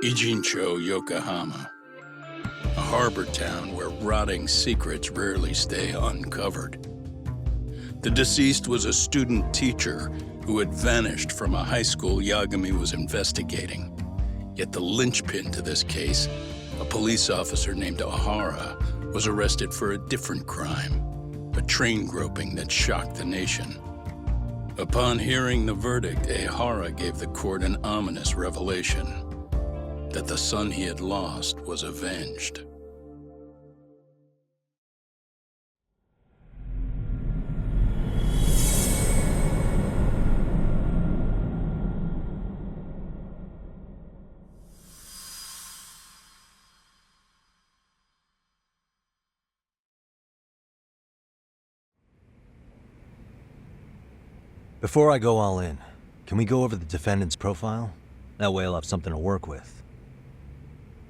Ijincho, Yokohama, a harbor town where rotting secrets rarely stay uncovered. The deceased was a student teacher who had vanished from a high school Yagami was investigating. Yet the linchpin to this case, a police officer named Ohara, was arrested for a different crime, a train groping that shocked the nation. Upon hearing the verdict, Ohara gave the court an ominous revelation: that the son he had lost was avenged. Before I go all in, can we go over the defendant's profile? That way I'll have something to work with.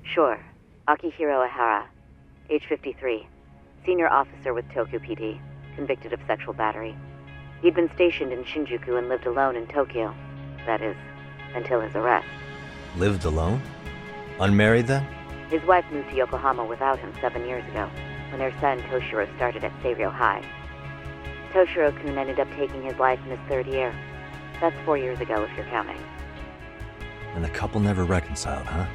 Sure. Akihiro Ihara, age 53, senior officer with Tokyo PD, convicted of sexual battery. He'd been stationed in Shinjuku and lived alone in Tokyo. That is, until his arrest. Lived alone? Unmarried then? His wife moved to Yokohama without him 7 years ago, when their son Toshiro started at Seiryo High. Toshiro-kun ended up taking his life in his third year. That's 4 years ago, if you're counting. And the couple never reconciled, huh?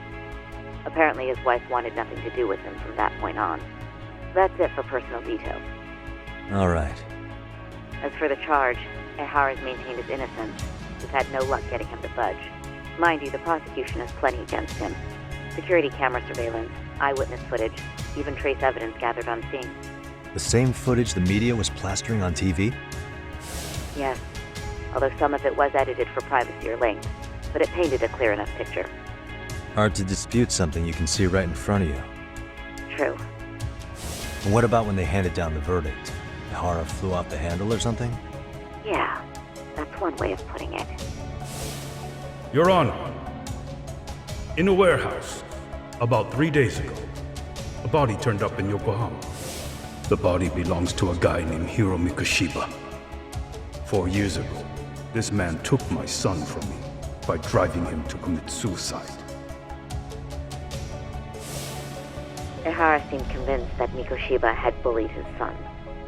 Apparently his wife wanted nothing to do with him from that point on. That's it for personal details. All right. As for the charge, Ihara's maintained his innocence. We've had no luck getting him to budge. Mind you, the prosecution has plenty against him. Security camera surveillance, eyewitness footage, even trace evidence gathered on scene. The same footage the media was plastering on TV? Yes, although some of it was edited for privacy or length, but it painted a clear enough picture. Hard to dispute something you can see right in front of you. True. And what about when they handed down the verdict? Ihara flew off the handle or something? Yeah, that's one way of putting it. Your Honor, in a warehouse, about 3 days ago, a body turned up in Yokohama. The body belongs to a guy named Hiro Mikoshiba. 4 years ago, this man took my son from me by driving him to commit suicide. Ihara seemed convinced that Mikoshiba had bullied his son,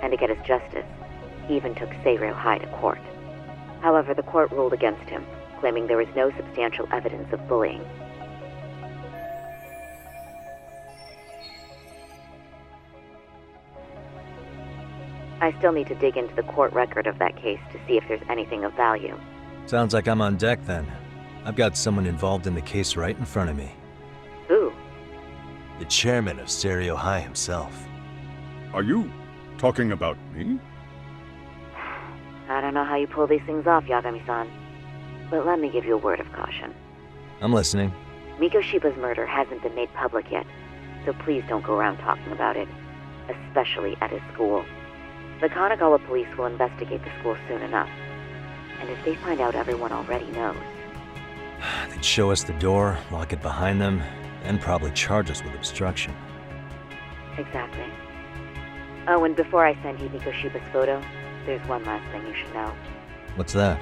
and to get his justice, he even took Seiryo High to court. However, the court ruled against him, claiming there was no substantial evidence of bullying. I still need to dig into the court record of that case to see if there's anything of value. Sounds like I'm on deck then. I've got someone involved in the case right in front of me. Who? The chairman of Seiryo High himself. Are you talking about me? I don't know how you pull these things off, Yagami-san. But let me give you a word of caution. I'm listening. Mikoshiba's murder hasn't been made public yet, so please don't go around talking about it, especially at his school. The Kanagawa police will investigate the school soon enough. And if they find out everyone already knows... They'd show us the door, lock it behind them, and probably charge us with obstruction. Exactly. Oh, and before I send you Mikoshiba's photo, there's one last thing you should know. What's that?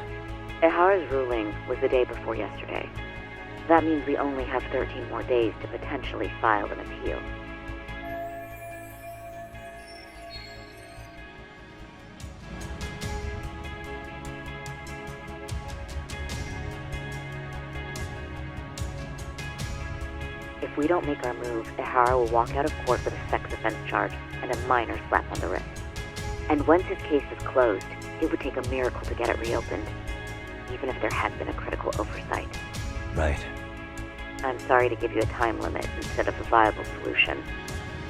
Ihara's ruling was the day before yesterday. That means we only have 13 more days to potentially file an appeal. If we don't make our move, Ihara will walk out of court with a sex offense charge and a minor slap on the wrist. And once his case is closed, it would take a miracle to get it reopened, even if there had been a critical oversight. Right. I'm sorry to give you a time limit instead of a viable solution.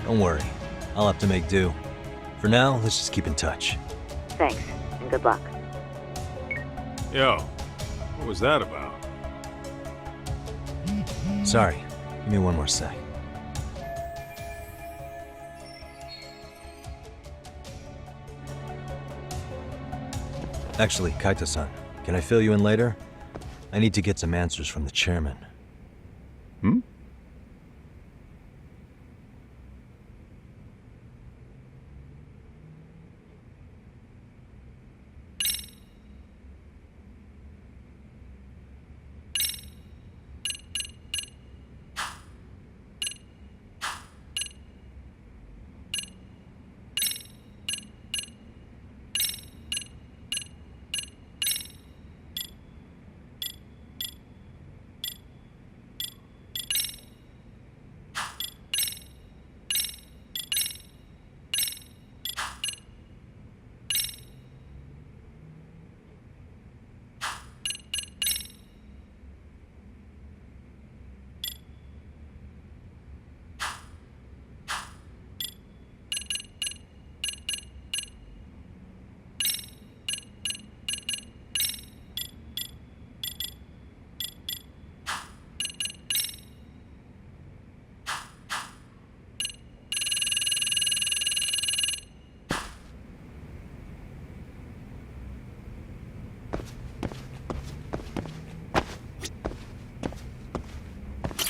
Don't worry. I'll have to make do. For now, let's just keep in touch. Thanks, and good luck. Yo, what was that about? Sorry. Give me one more sec. Actually, Kaito-san, can I fill you in later? I need to get some answers from the chairman. Hmm?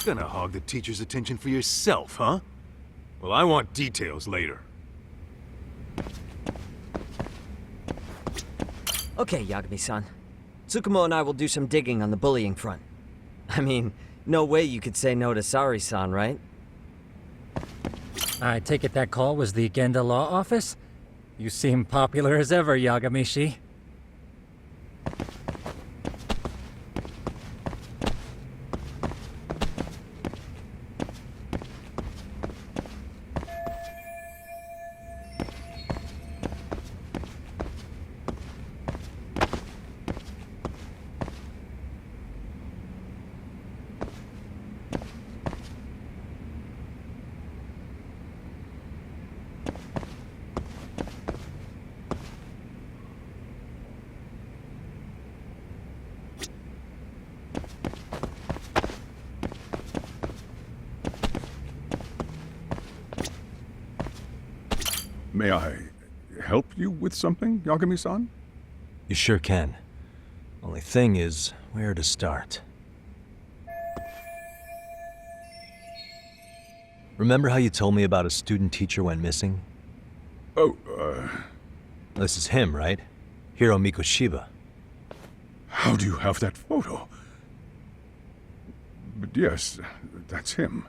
Gonna hog the teacher's attention for yourself, huh? Well, I want details later. Okay, Yagami-san. Tsukumo and I will do some digging on the bullying front. I mean, no way you could say no to Sari-san, right? I take it that call was the Genda Law Office? You seem popular as ever, Yagamishi. May I help you with something, Yagami-san? You sure can. Only thing is, where to start? Remember how you told me about a student teacher went missing? Oh, This is him, right? Hiro Mikoshiba. how do you have that photo? But yes, that's him.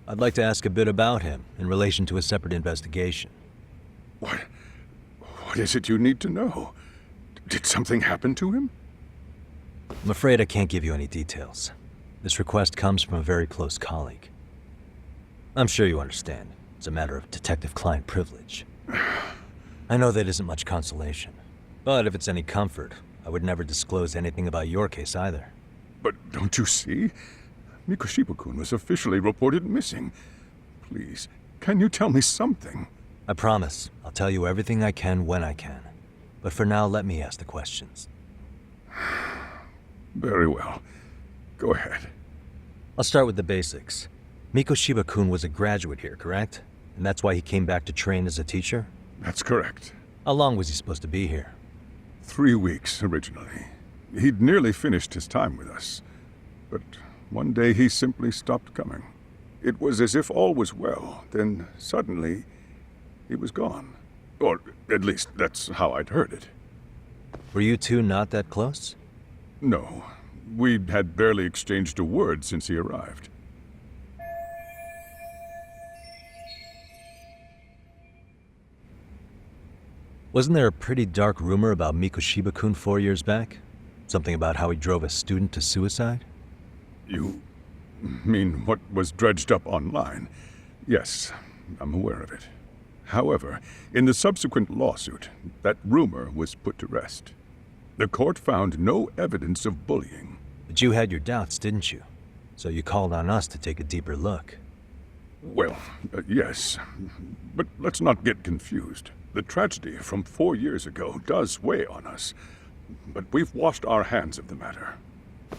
I'd like to ask a bit about him in relation to a separate investigation. What is it you need to know? Did something happen to him? I'm afraid I can't give you any details. This request comes from a very close colleague. I'm sure you understand. It's a matter of detective-client privilege. I know that isn't much consolation. But if it's any comfort, I would never disclose anything about your case either. But don't you see? Mikoshiba-kun was officially reported missing. Please, can you tell me something? I promise. I'll tell you everything I can when I can. But for now, let me ask the questions. Very well. Go ahead. I'll start with the basics. Mikoshiba-kun was a graduate here, correct? And that's why he came back to train as a teacher? That's correct. How long was he supposed to be here? 3 weeks, originally. He'd nearly finished his time with us. But one day he simply stopped coming. It was as if all was well, then suddenly he was gone. Or at least that's how I'd heard it. Were you two not that close? No, we had barely exchanged a word since he arrived. Wasn't there a pretty dark rumor about Mikoshiba-kun 4 years back? Something about how he drove a student to suicide? You mean what was dredged up online? Yes, I'm aware of it. However, in the subsequent lawsuit, that rumor was put to rest. The court found no evidence of bullying. But you had your doubts, didn't you? So you called on us to take a deeper look. Well, yes, but let's not get confused. The tragedy from 4 years ago does weigh on us, but we've washed our hands of the matter.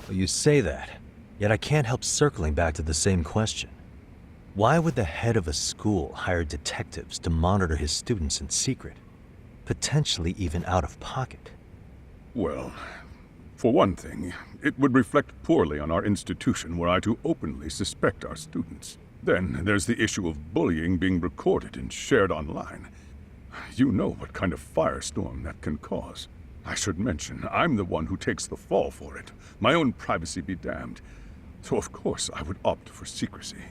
Well, you say that, yet I can't help circling back to the same question. Why would the head of a school hire detectives to monitor his students in secret, potentially even out of pocket? Well, for one thing, it would reflect poorly on our institution were I to openly suspect our students. Then there's the issue of bullying being recorded and shared online. You know what kind of firestorm that can cause. I should mention, I'm the one who takes the fall for it. My own privacy be damned. So of course I would opt for secrecy.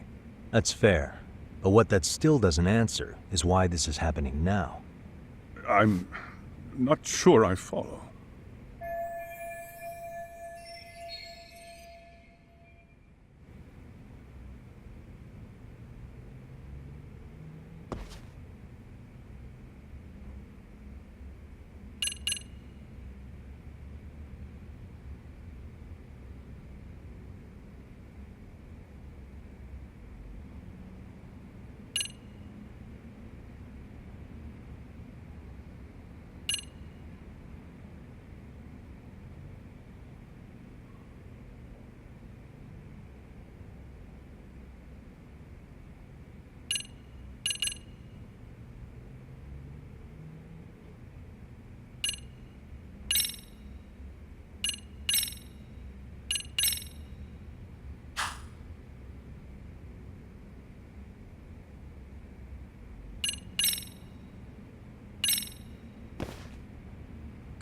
That's fair. But what that still doesn't answer is why this is happening now. I'm not sure I follow.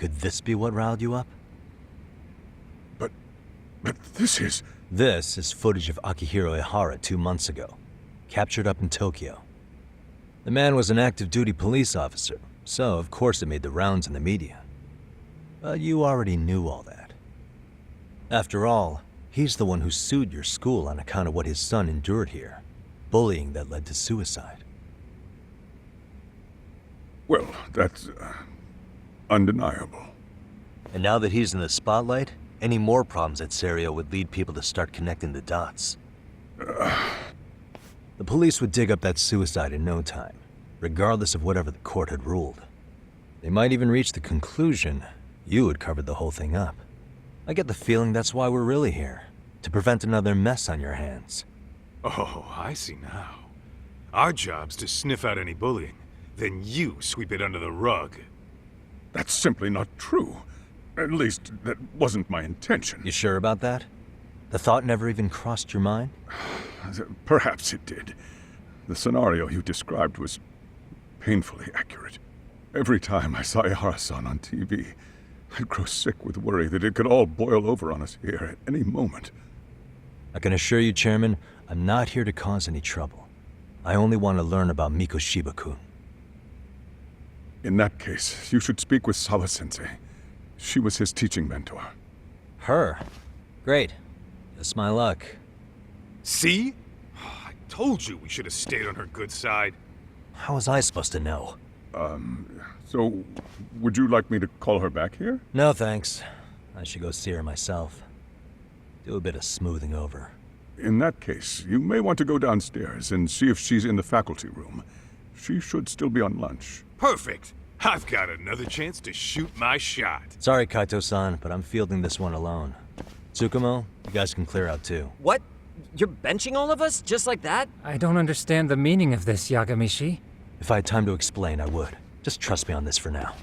Could this be what riled you up? But this is... This is footage of Akihiro Ihara 2 months ago, captured up in Tokyo. The man was an active duty police officer, so of course it made the rounds in the media. But you already knew all that. After all, he's the one who sued your school on account of what his son endured here. Bullying that led to suicide. Well, that's... undeniable. And now that he's in the spotlight, any more problems at Serio would lead people to start connecting the dots. The police would dig up that suicide in no time, regardless of whatever the court had ruled. They might even reach the conclusion you had covered the whole thing up. I get the feeling that's why we're really here, to prevent another mess on your hands. Oh, I see now. Our job's to sniff out any bullying, then you sweep it under the rug. That's simply not true. At least, that wasn't my intention. You sure about that? The thought never even crossed your mind? Perhaps it did. The scenario you described was painfully accurate. Every time I saw Ihara-san on TV, I'd grow sick with worry that it could all boil over on us here at any moment. I can assure you, Chairman, I'm not here to cause any trouble. I only want to learn about Mikoshiba-kun. In that case, you should speak with Sawa-sensei. She was his teaching mentor. Her? Great. Just my luck. See? I told you we should have stayed on her good side. How was I supposed to know? So, would you like me to call her back here? No, thanks. I should go see her myself. Do a bit of smoothing over. In that case, you may want to go downstairs and see if she's in the faculty room. She should still be on lunch. Perfect. I've got another chance to shoot my shot. Sorry, Kaito-san, but I'm fielding this one alone. Tsukumo, you guys can clear out too. What? You're benching all of us? Just like that? I don't understand the meaning of this, Yagami-shi. If I had time to explain, I would. Just trust me on this for now.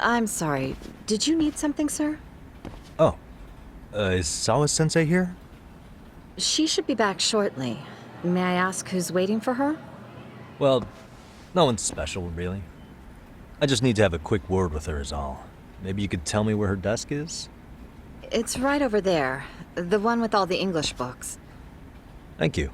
I'm sorry. Did you need something, sir? Oh. Is Sawa-sensei here? She should be back shortly. May I ask who's waiting for her? Well, no one's special, really. I just need to have a quick word with her is all. Maybe you could tell me where her desk is? It's right over there. The one with all the English books. Thank you.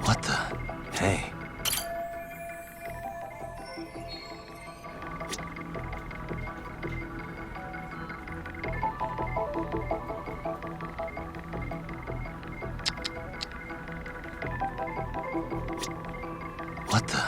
What the? Hey. What the?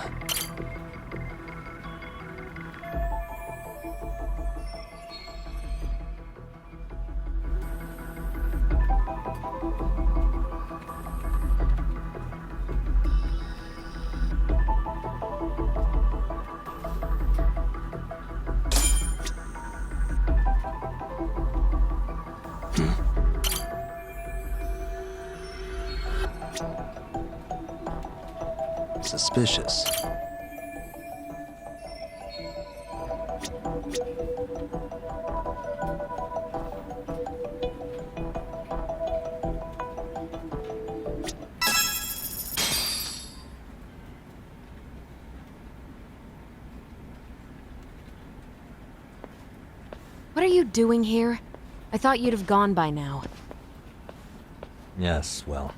suspicious. What are you doing here? I thought you'd have gone by now. Yes, well,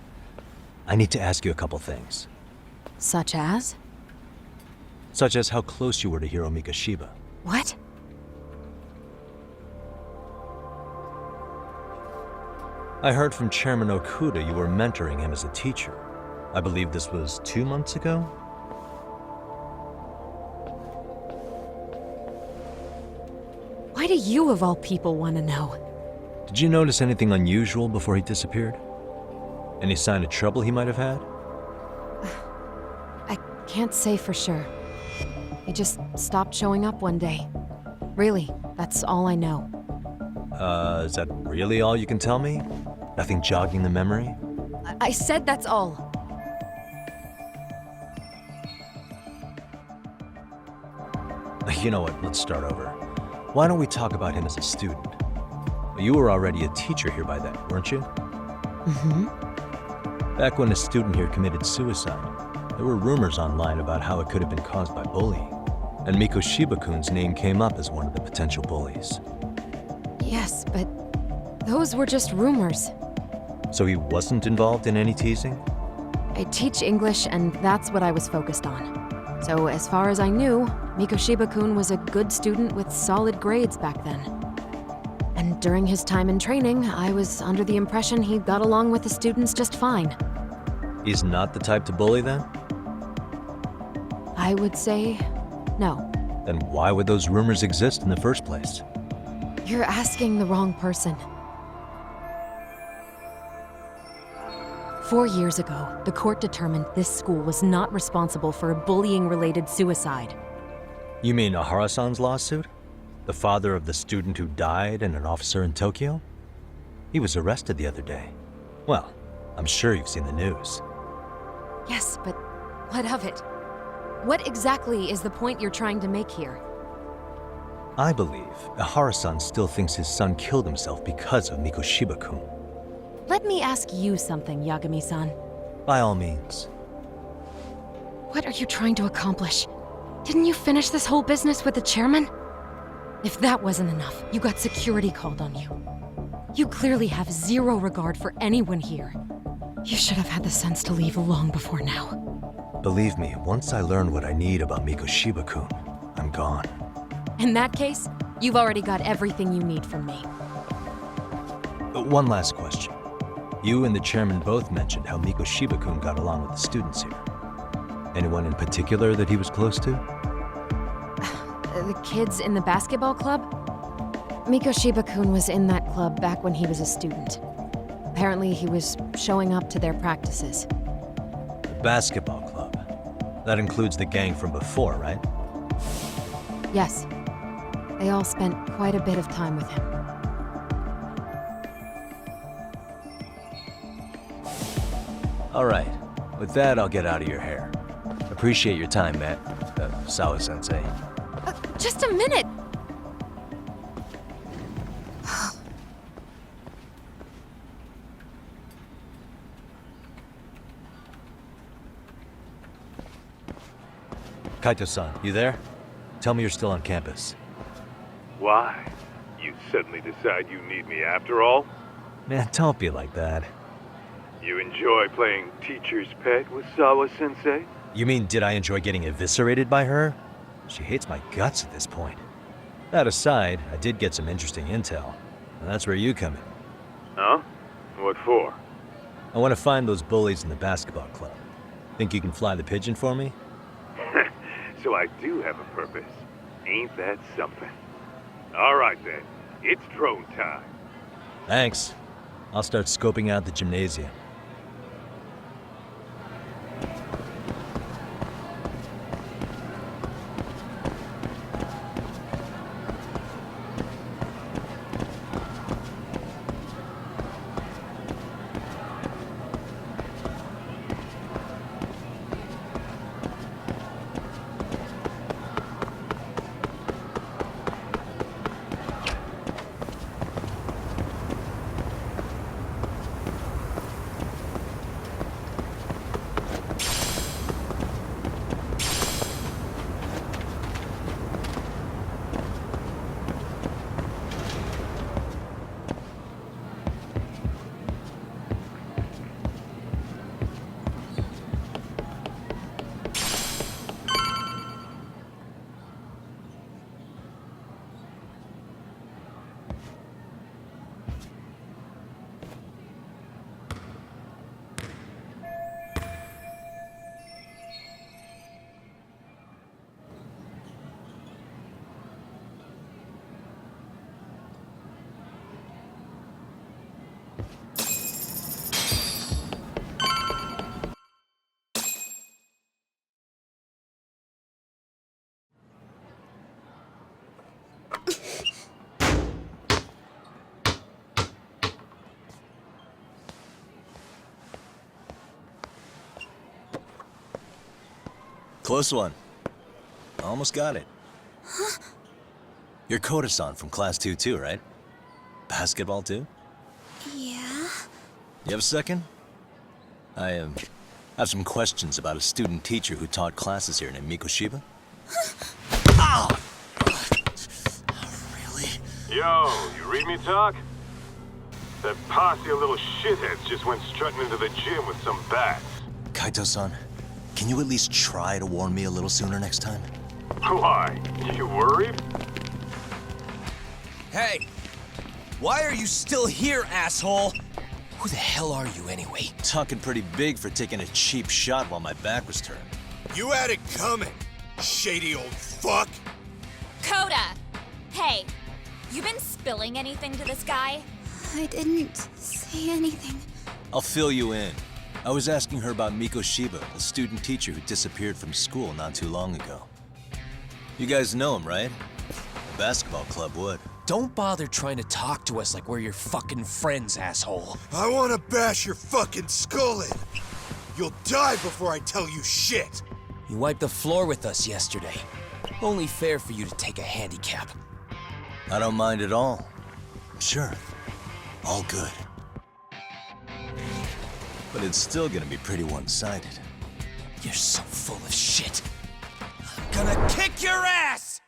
I need to ask you a couple things. Such as? Such as how close you were to Hiro Mikoshiba. What? I heard from Chairman Okuda you were mentoring him as a teacher. I believe this was 2 months ago? Why do you, of all people, want to know? Did you notice anything unusual before he disappeared? Any sign of trouble he might have had? I can't say for sure. He just stopped showing up one day. Really, that's all I know. Is that really all you can tell me? Nothing jogging the memory? I said that's all. You know what, let's start over. Why don't we talk about him as a student? You were already a teacher here by then, weren't you? Mm-hmm. Back when a student here committed suicide, there were rumors online about how it could have been caused by bullying. And Mikoshiba-kun's name came up as one of the potential bullies. Yes, but those were just rumors. So he wasn't involved in any teasing? I teach English, and that's what I was focused on. So as far as I knew, Mikoshiba-kun was a good student with solid grades back then. And during his time in training, I was under the impression he got along with the students just fine. He's not the type to bully then? I would say no. Then why would those rumors exist in the first place? You're asking the wrong person. 4 years ago, the court determined this school was not responsible for a bullying-related suicide. You mean Ahara-san's lawsuit? The father of the student who died and an officer in Tokyo? He was arrested the other day. Well, I'm sure you've seen the news. Yes, but what of it? What exactly is the point you're trying to make here? I believe Ahara-san still thinks his son killed himself because of Mikoshiba-kun. Let me ask you something, Yagami-san. By all means. What are you trying to accomplish? Didn't you finish this whole business with the chairman? If that wasn't enough, you got security called on you. You clearly have zero regard for anyone here. You should have had the sense to leave long before now. Believe me, once I learn what I need about Mikoshiba-kun, I'm gone. In that case, you've already got everything you need from me. One last question. You and the chairman both mentioned how Mikoshiba-kun got along with the students here. Anyone in particular that he was close to? The kids in the basketball club? Mikoshiba-kun was in that club back when he was a student. Apparently, he was showing up to their practices. The basketball club. That includes the gang from before, right? Yes. They all spent quite a bit of time with him. All right. With that, I'll get out of your hair. Appreciate your time, Matt. Sawa-sensei. Just a minute! Kaito-san, you there? Tell me you're still on campus. Why? You suddenly decide you need me after all? Man, don't be like that. You enjoy playing teacher's pet with Sawa-sensei? You mean, did I enjoy getting eviscerated by her? She hates my guts at this point. That aside, I did get some interesting intel. And that's where you come in. Huh? What for? I want to find those bullies in the basketball club. Think you can fly the pigeon for me? So I do have a purpose. Ain't that something? All right then. It's drone time. Thanks. I'll start scoping out the gymnasium. Close one. Almost got it. Huh? You're Koda-san from Class 2 too, right? Basketball too? Yeah? You have a second? I have some questions about a student teacher who taught classes here named Mikoshiba. Ow! Really? Yo, you read me talk? That posse of little shitheads just went strutting into the gym with some bats. Kaito-san, can you at least try to warn me a little sooner next time? Why? You worried? Hey! Why are you still here, asshole? Who the hell are you, anyway? Talking pretty big for taking a cheap shot while my back was turned. You had it coming, shady old fuck! Coda! Hey, you been spilling anything to this guy? I didn't say anything. I'll fill you in. I was asking her about Mikoshiba, a student teacher who disappeared from school not too long ago. You guys know him, right? The basketball club would. Don't bother trying to talk to us like we're your fucking friends, asshole. I wanna bash your fucking skull in. You'll die before I tell you shit. You wiped the floor with us yesterday. Only fair for you to take a handicap. I don't mind at all. Sure. All good. But it's still gonna be pretty one-sided. You're so full of shit. I'm gonna kick your ass!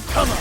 Come on!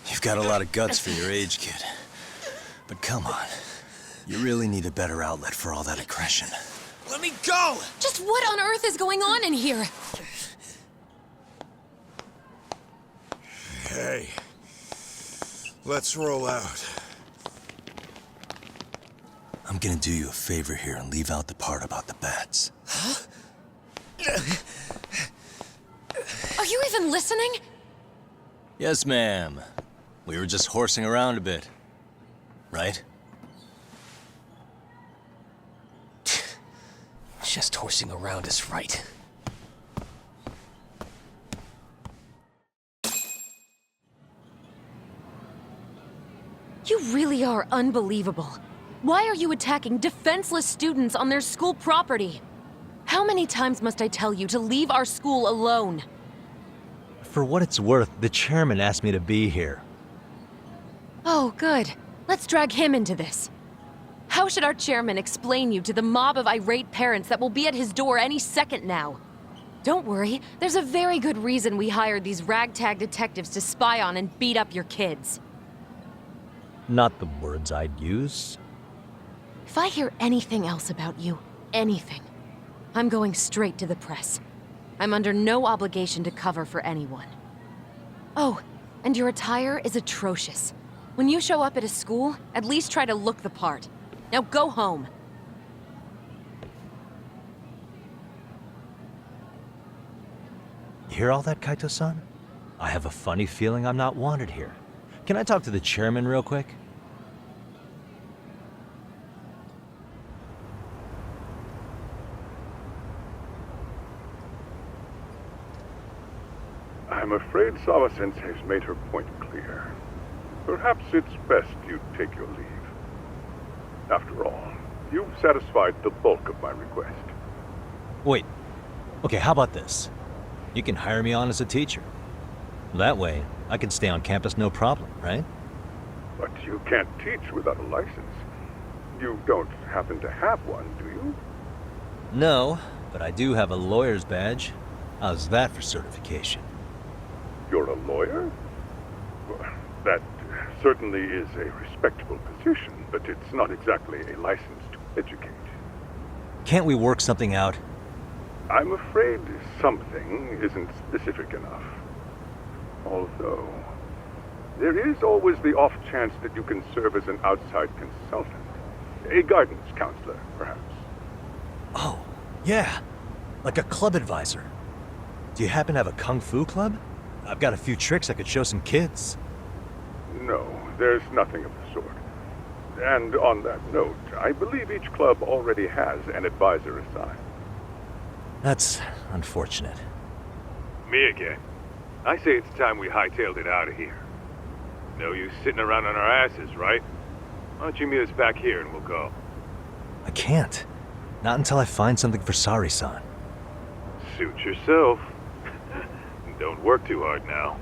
You've got a lot of guts for your age, kid. But come on. You really need a better outlet for all that aggression. Let me go! Just what on earth is going on in here? Hey, let's roll out. I'm gonna do you a favor here and leave out the part about the bats. Huh? Are you even listening? Yes, ma'am. We were just horsing around a bit. Right? Just horsing around is right. You really are unbelievable. Why are you attacking defenseless students on their school property? How many times must I tell you to leave our school alone? For what it's worth, the chairman asked me to be here. Oh, good. Let's drag him into this. How should our chairman explain you to the mob of irate parents that will be at his door any second now? Don't worry, there's a very good reason we hired these ragtag detectives to spy on and beat up your kids. Not the words I'd use. If I hear anything else about you, anything, I'm going straight to the press. I'm under no obligation to cover for anyone. Oh, and your attire is atrocious. When you show up at a school, at least try to look the part. Now go home. You hear all that, Kaito-san? I have a funny feeling I'm not wanted here. Can I talk to the chairman real quick? I'm afraid Sawa-sensei's made her point clear. Perhaps it's best you take your leave. After all, you've satisfied the bulk of my request. Wait. Okay, how about this? You can hire me on as a teacher. That way, I can stay on campus no problem, right? But you can't teach without a license. You don't happen to have one, do you? No, but I do have a lawyer's badge. How's that for certification? You're a lawyer? Well, that certainly is a respectable position, but it's not exactly a license to educate. Can't we work something out? I'm afraid something isn't specific enough. Although, there is always the off chance that you can serve as an outside consultant. A guidance counselor, perhaps. Oh, yeah. Like a club advisor. Do you happen to have a kung fu club? I've got a few tricks I could show some kids. No, there's nothing of the sort. And on that note, I believe each club already has an advisor assigned. That's unfortunate. Me again. I say it's time we hightailed it out of here. No use sitting around on our asses, right? Why don't you meet us back here and we'll go? I can't. Not until I find something for Sari-san. Suit yourself. Don't work too hard now.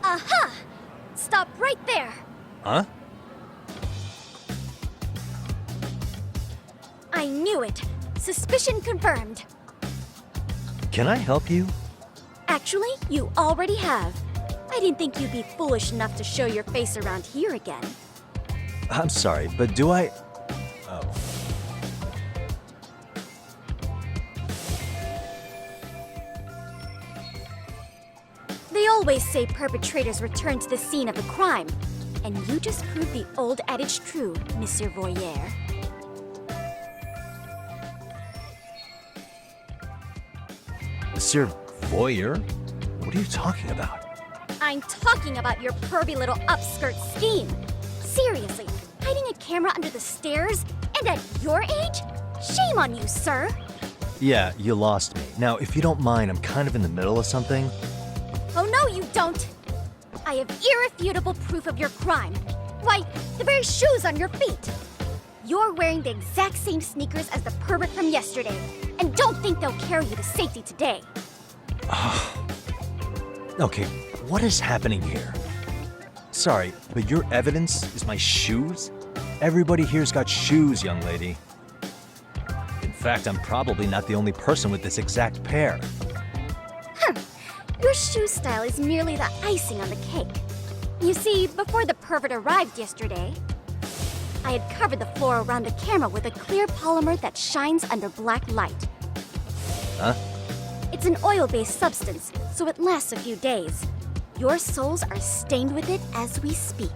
Aha! Stop right there! Huh? I knew it. Suspicion confirmed. Can I help you? Actually, you already have. I didn't think you'd be foolish enough to show your face around here again. I'm sorry, but do I... Oh. They always say perpetrators return to the scene of the crime. And you just proved the old adage true, Monsieur Voyeur. Monsieur Voyeur? What are you talking about? I'm talking about your pervy little upskirt scheme. Seriously, hiding a camera under the stairs? And at your age? Shame on you, sir. Yeah, you lost me. Now, if you don't mind, I'm kind of in the middle of something. Oh no, you don't! I have irrefutable proof of your crime. Why, the very shoes on your feet. You're wearing the exact same sneakers as the pervert from yesterday, and don't think they'll carry you to safety today. Okay, what is happening here? Sorry, but your evidence is my shoes? Everybody here's got shoes, young lady. In fact, I'm probably not the only person with this exact pair. Your shoe style is merely the icing on the cake. You see, before the pervert arrived yesterday, I had covered the floor around the camera with a clear polymer that shines under black light. Huh? It's an oil-based substance, so it lasts a few days. Your soles are stained with it as we speak.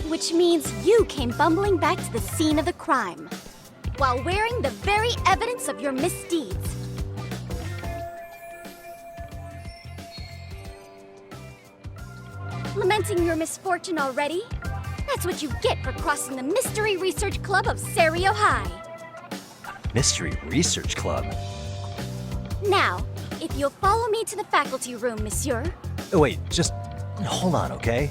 Which means you came bumbling back to the scene of the crime, while wearing the very evidence of your misdeeds. Lamenting your misfortune already? That's what you get for crossing the Mystery Research Club of Serio High. Mystery Research Club? Now, if you'll follow me to the faculty room, monsieur. Oh, wait, just hold on, okay?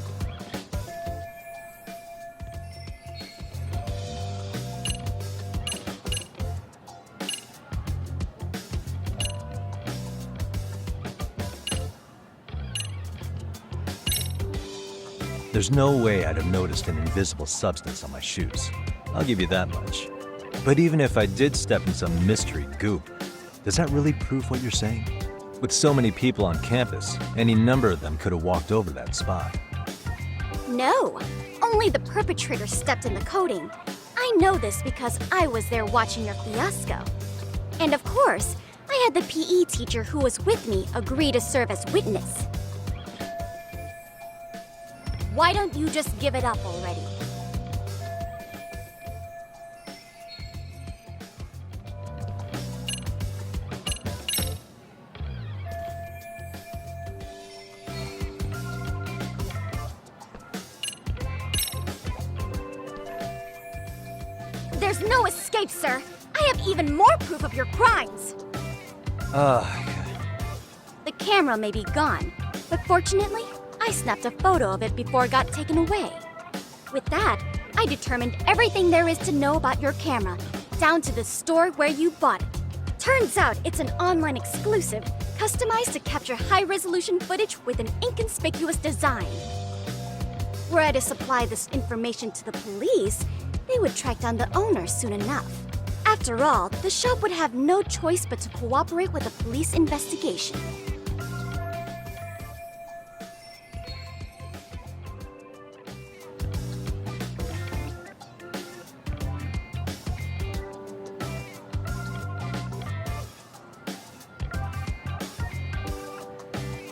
There's no way I'd have noticed an invisible substance on my shoes. I'll give you that much. But even if I did step in some mystery goop, does that really prove what you're saying? With so many people on campus, any number of them could have walked over that spot. No, only the perpetrator stepped in the coating. I know this because I was there watching your fiasco. And of course, I had the PE teacher who was with me agree to serve as witness. Why don't you just give it up already? There's no escape, sir. I have even more proof of your crimes. The camera may be gone, but fortunately, I snapped a photo of it before it got taken away. With that, I determined everything there is to know about your camera, down to the store where you bought it. Turns out it's an online exclusive, customized to capture high-resolution footage with an inconspicuous design. Were I to supply this information to the police, they would track down the owner soon enough. After all, the shop would have no choice but to cooperate with the police investigation.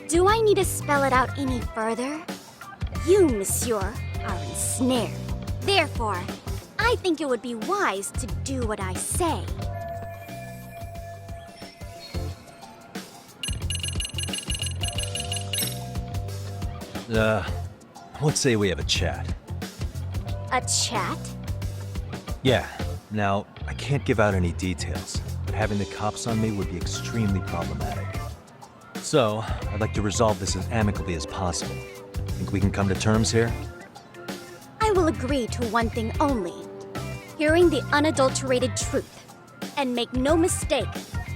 Do I need to spell it out any further? You, monsieur, are ensnared. Therefore, I think it would be wise to do what I say. Let's say we have a chat. A chat? Yeah. Now, I can't give out any details, but having the cops on me would be extremely problematic. So, I'd like to resolve this as amicably as possible. Think we can come to terms here? I will agree to one thing only. Hearing the unadulterated truth. And make no mistake,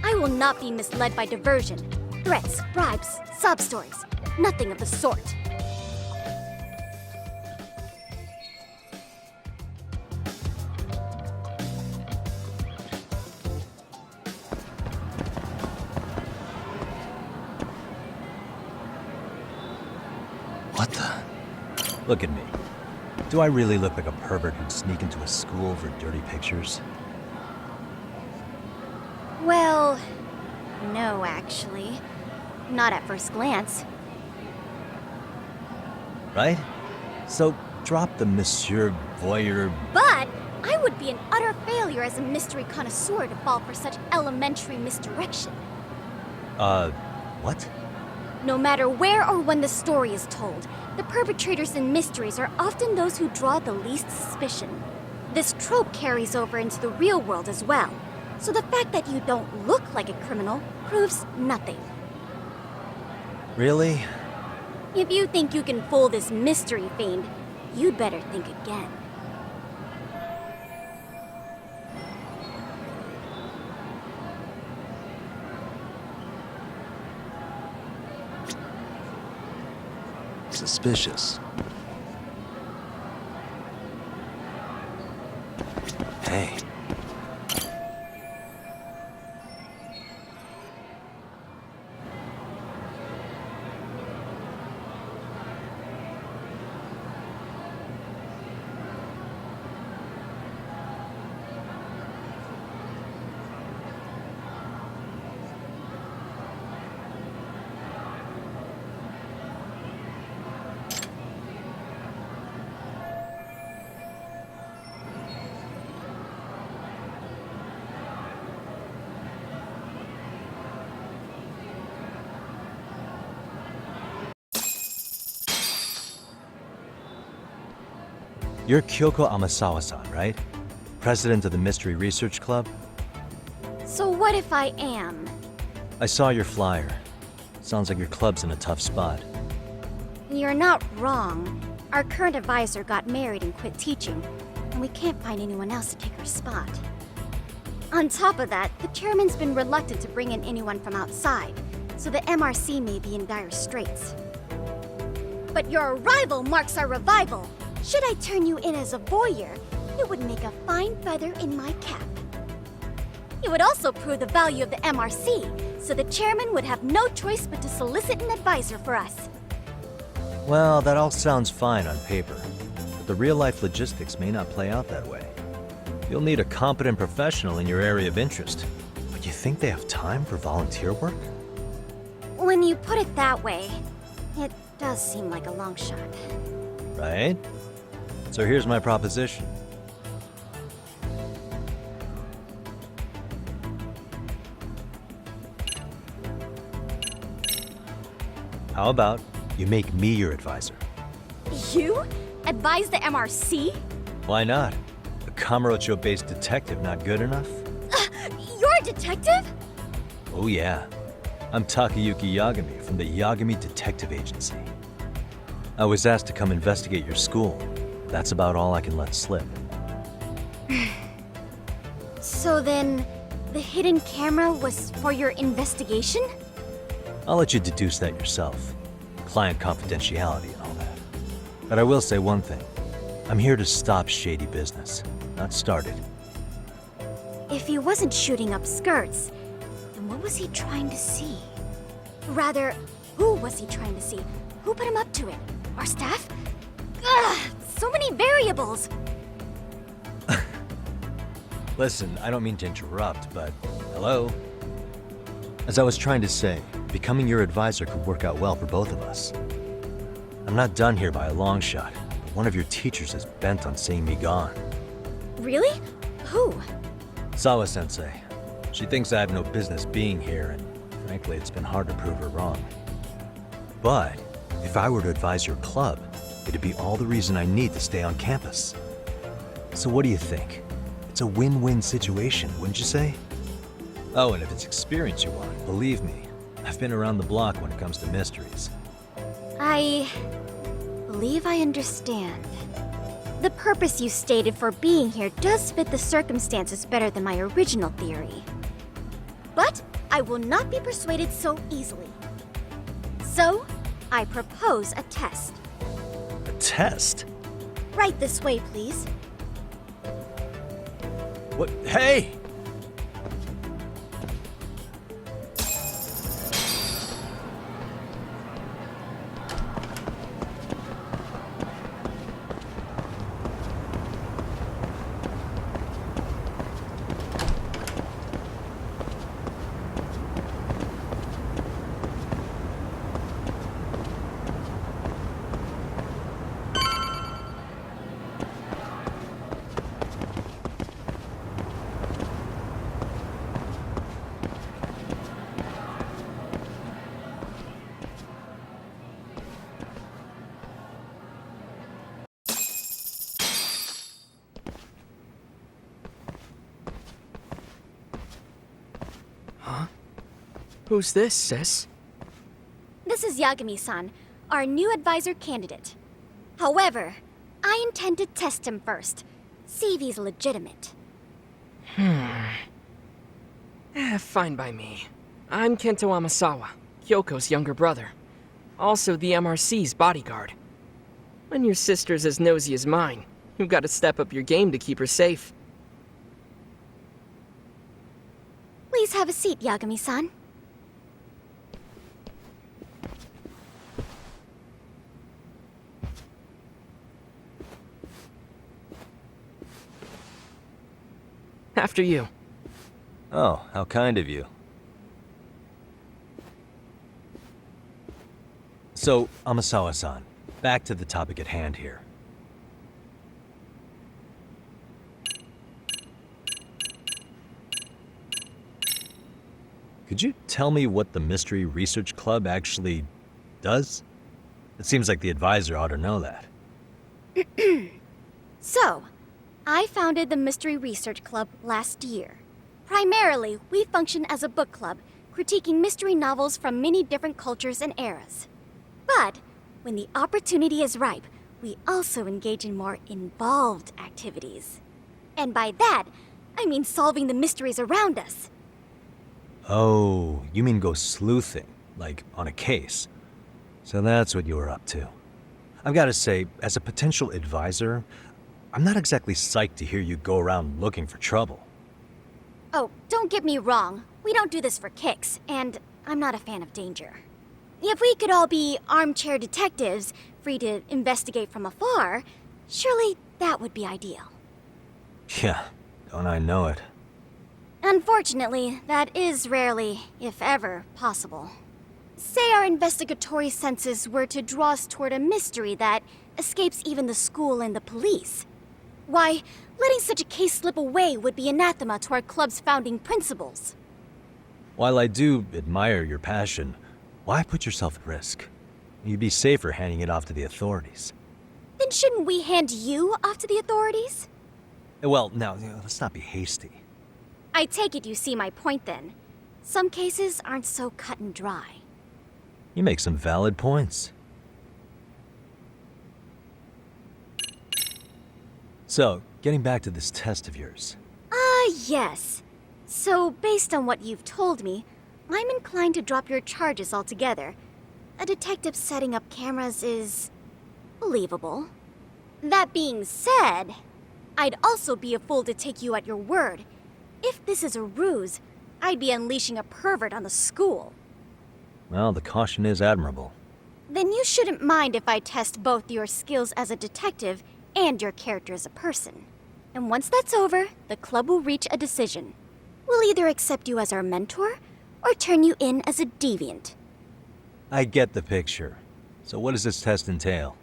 I will not be misled by diversion, threats, bribes, sob stories. Nothing of the sort. What the? Look at me. Do I really look like a pervert who'd sneak into a school for dirty pictures? Well, no, actually. Not at first glance. Right? So, drop the Monsieur Voyeur. But I would be an utter failure as a mystery connoisseur to fall for such elementary misdirection. What? No matter where or when the story is told, the perpetrators in mysteries are often those who draw the least suspicion. This trope carries over into the real world as well, so the fact that you don't look like a criminal proves nothing. Really? If you think you can fool this mystery fiend, you'd better think again. Suspicious. Hey. You're Kyoko Amasawa-san, right? President of the Mystery Research Club? So what if I am? I saw your flyer. Sounds like your club's in a tough spot. You're not wrong. Our current advisor got married and quit teaching, and we can't find anyone else to take her spot. On top of that, the chairman's been reluctant to bring in anyone from outside, so the MRC may be in dire straits. But your arrival marks our revival. Should I turn you in as a voyeur, it would make a fine feather in my cap. It would also prove the value of the MRC, so the chairman would have no choice but to solicit an advisor for us. Well, that all sounds fine on paper, but the real-life logistics may not play out that way. You'll need a competent professional in your area of interest. But you think they have time for volunteer work? When you put it that way, it does seem like a long shot. Right? So here's my proposition. How about you make me your advisor? You? Advise the MRC? Why not? A Kamurocho-based detective not good enough? You're a detective? Oh yeah. I'm Takayuki Yagami from the Yagami Detective Agency. I was asked to come investigate your school. That's about all I can let slip. So then, the hidden camera was for your investigation? I'll let you deduce that yourself. Client confidentiality and all that. But I will say one thing. I'm here to stop shady business, not start it. If he wasn't shooting up skirts, then what was he trying to see? Rather, who was he trying to see? Who put him up to it? Our staff? Ugh, so many variables! Listen, I don't mean to interrupt, but hello? As I was trying to say, becoming your advisor could work out well for both of us. I'm not done here by a long shot, but one of your teachers is bent on seeing me gone. Really? Who? Sawa-sensei. She thinks I have no business being here, and frankly, it's been hard to prove her wrong. But if I were to advise your club, it'd be all the reason I need to stay on campus. So what do you think? It's a win-win situation, wouldn't you say? Oh, and if it's experience you want, believe me, I've been around the block when it comes to mysteries. I believe I understand. The purpose you stated for being here does fit the circumstances better than my original theory. But I will not be persuaded so easily. So, I propose a test. A test? Right this way, please. What? Hey! Who's this, sis? This is Yagami-san, our new advisor candidate. However, I intend to test him first, see if he's legitimate. Fine by me. I'm Kento Amasawa, Kyoko's younger brother. Also the MRC's bodyguard. When your sister's as nosy as mine, you've got to step up your game to keep her safe. Please have a seat, Yagami-san. After you. Oh, how kind of you. So, Amasawa-san, back to the topic at hand here. Could you tell me what the Mystery Research Club actually does? It seems like the advisor ought to know that. So, I founded the Mystery Research Club last year. Primarily, we function as a book club, critiquing mystery novels from many different cultures and eras. But, when the opportunity is ripe, we also engage in more involved activities. And by that, I mean solving the mysteries around us. Oh, you mean go sleuthing, like on a case. So that's what you were up to. I've got to say, as a potential advisor, I'm not exactly psyched to hear you go around looking for trouble. Oh, don't get me wrong. We don't do this for kicks, and I'm not a fan of danger. If we could all be armchair detectives, free to investigate from afar, surely that would be ideal. Yeah, don't I know it. Unfortunately, that is rarely, if ever, possible. Say our investigatory senses were to draw us toward a mystery that escapes even the school and the police. Why, letting such a case slip away would be anathema to our club's founding principles. While I do admire your passion, why put yourself at risk? You'd be safer handing it off to the authorities. Then shouldn't we hand you off to the authorities? Well, now, let's not be hasty. I take it you see my point then. Some cases aren't so cut and dry. You make some valid points. So, getting back to this test of yours. Yes. So, based on what you've told me, I'm inclined to drop your charges altogether. A detective setting up cameras is believable. That being said, I'd also be a fool to take you at your word. If this is a ruse, I'd be unleashing a pervert on the school. Well, the caution is admirable. Then you shouldn't mind if I test both your skills as a detective and your character as a person. And once that's over, the club will reach a decision. We'll either accept you as our mentor, or turn you in as a deviant. I get the picture. So what does this test entail?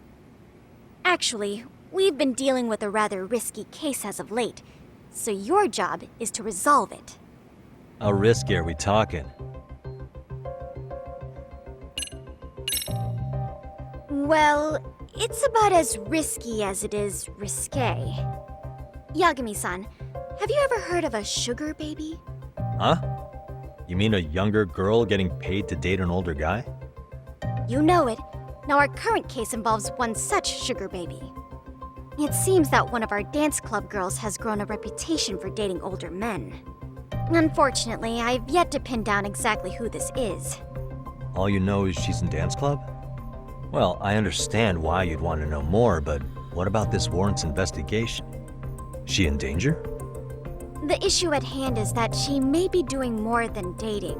Actually, we've been dealing with a rather risky case as of late, so your job is to resolve it. How risky are we talking? Well, it's about as risky as it is risque. Yagami-san, have you ever heard of a sugar baby? Huh? You mean a younger girl getting paid to date an older guy? You know it. Now our current case involves one such sugar baby. It seems that one of our dance club girls has grown a reputation for dating older men. Unfortunately, I've yet to pin down exactly who this is. All you know is she's in dance club? Well, I understand why you'd want to know more, but what about this warrants investigation? Is she in danger? The issue at hand is that she may be doing more than dating,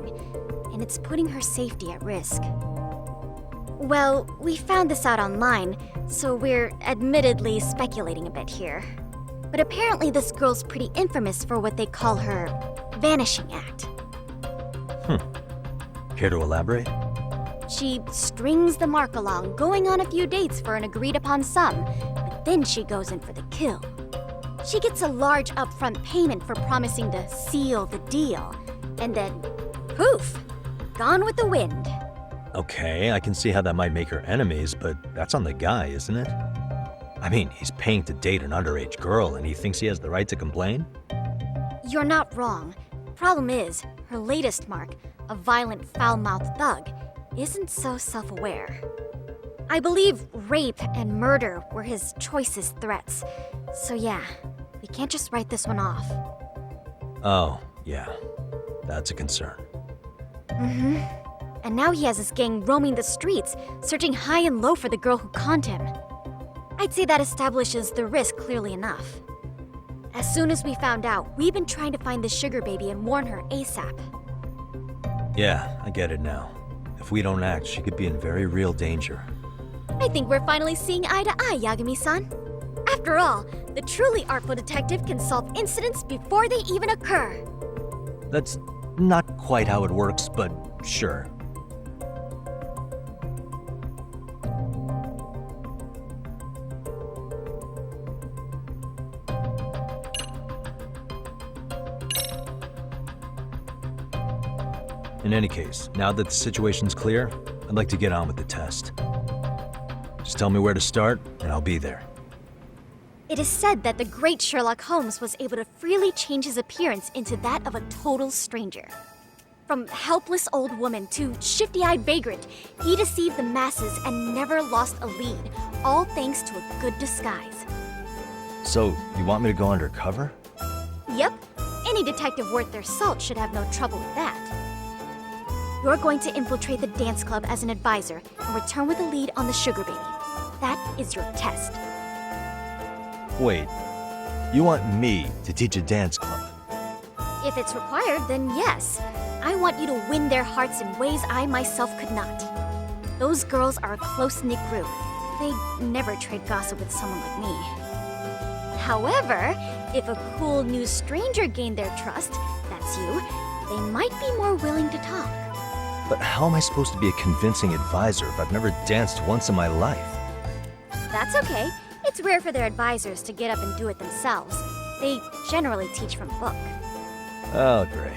and it's putting her safety at risk. Well, we found this out online, so we're admittedly speculating a bit here. But apparently this girl's pretty infamous for what they call her vanishing act. Care to elaborate? She strings the mark along, going on a few dates for an agreed-upon sum, but then she goes in for the kill. She gets a large upfront payment for promising to seal the deal, and then, poof, gone with the wind. Okay, I can see how that might make her enemies, but that's on the guy, isn't it? I mean, he's paying to date an underage girl, and he thinks he has the right to complain? You're not wrong. Problem is, her latest mark, a violent, foul-mouthed thug, isn't so self-aware. I believe rape and murder were his choicest threats. So yeah, we can't just write this one off. Oh, yeah. That's a concern. Mm-hmm. And now he has his gang roaming the streets, searching high and low for the girl who conned him. I'd say that establishes the risk clearly enough. As soon as we found out, we've been trying to find the sugar baby and warn her ASAP. Yeah, I get it now. If we don't act, she could be in very real danger. I think we're finally seeing eye to eye, Yagami-san. After all, the truly artful detective can solve incidents before they even occur. That's not quite how it works, but sure. In any case, now that the situation's clear, I'd like to get on with the test. Just tell me where to start, and I'll be there. It is said that the great Sherlock Holmes was able to freely change his appearance into that of a total stranger. From helpless old woman to shifty-eyed vagrant, he deceived the masses and never lost a lead, all thanks to a good disguise. So, you want me to go undercover? Yep, any detective worth their salt should have no trouble with that. You're going to infiltrate the dance club as an advisor and return with a lead on the sugar baby. That is your test. Wait, you want me to teach a dance club? If it's required, then yes. I want you to win their hearts in ways I myself could not. Those girls are a close-knit group. They never trade gossip with someone like me. However, if a cool new stranger gained their trust, that's you, they might be more willing to talk. But how am I supposed to be a convincing advisor if I've never danced once in my life? That's okay. It's rare for their advisors to get up and do it themselves. They generally teach from a book. Oh, great.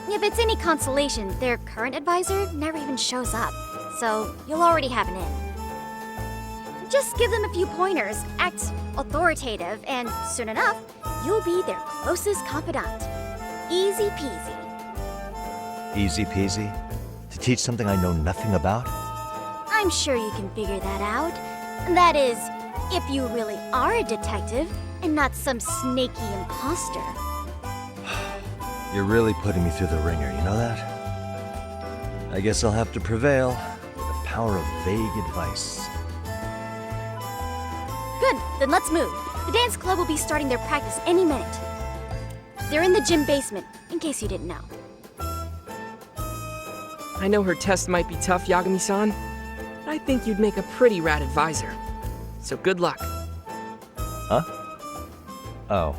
If it's any consolation, their current advisor never even shows up, so you'll already have an in. Just give them a few pointers, act authoritative, and soon enough, you'll be their closest confidant. Easy peasy. Easy peasy? To teach something I know nothing about? I'm sure you can figure that out. That is, if you really are a detective and not some snaky imposter. You're really putting me through the ringer, you know that? I guess I'll have to prevail with the power of vague advice. Good, then let's move. The dance club will be starting their practice any minute. They're in the gym basement, in case you didn't know. I know her test might be tough, Yagami-san, but I think you'd make a pretty rad advisor. So good luck. Huh? Oh.